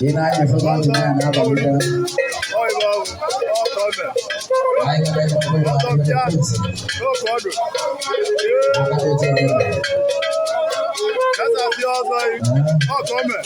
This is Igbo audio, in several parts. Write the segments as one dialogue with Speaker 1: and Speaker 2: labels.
Speaker 1: Ina ya fi ba ta na ba da. Ai ga da ko ba ta.
Speaker 2: That's a few hours. Oh, come on.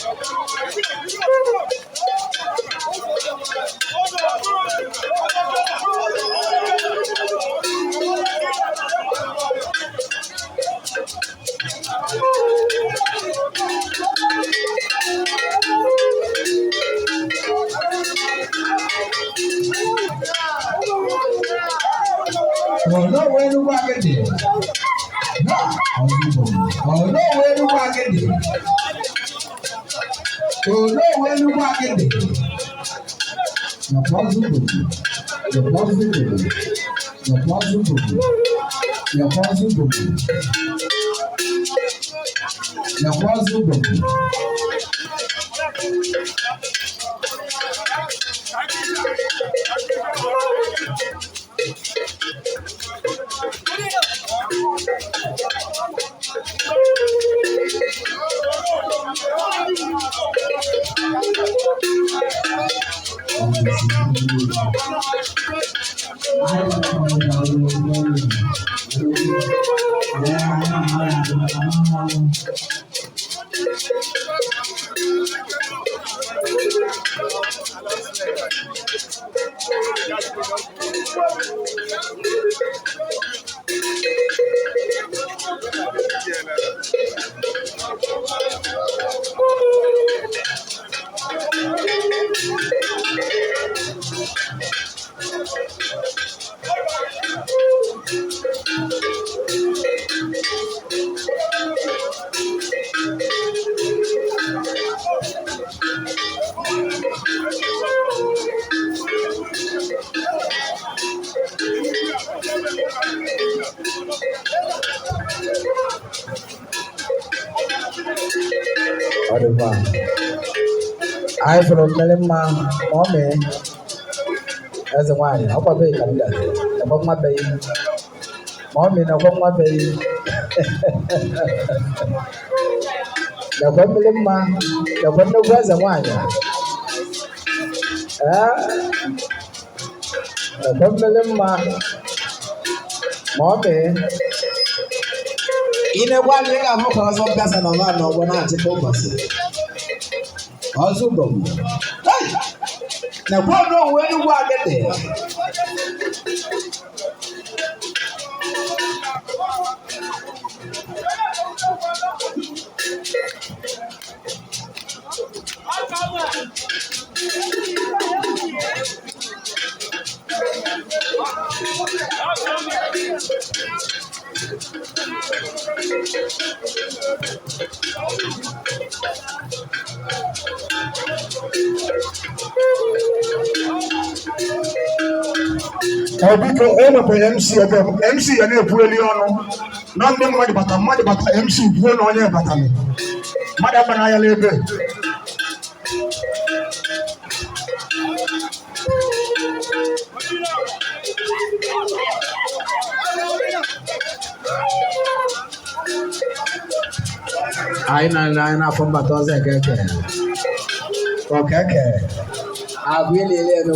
Speaker 1: No, where do I get it? No, where do I get it? Oh, no, where do I get it? You're possible. You're possible. You're possible. You're possible. You're possible. I from Melema, Mommy, as a wine, how about they come down? About my baby, Mommy, about my baby. The Melema, the one who was a wine. The Melema, Mommy. In a one leg, I'm not going to pass another no one at the focus. Also, now, what know where you are get there? Obiko eno pe MC obem MC ya na ebueli onu na ndị mmadụ bata MC buo na onye bata me mmadụ abana ya lebe aina fomba toze keke agwele ile no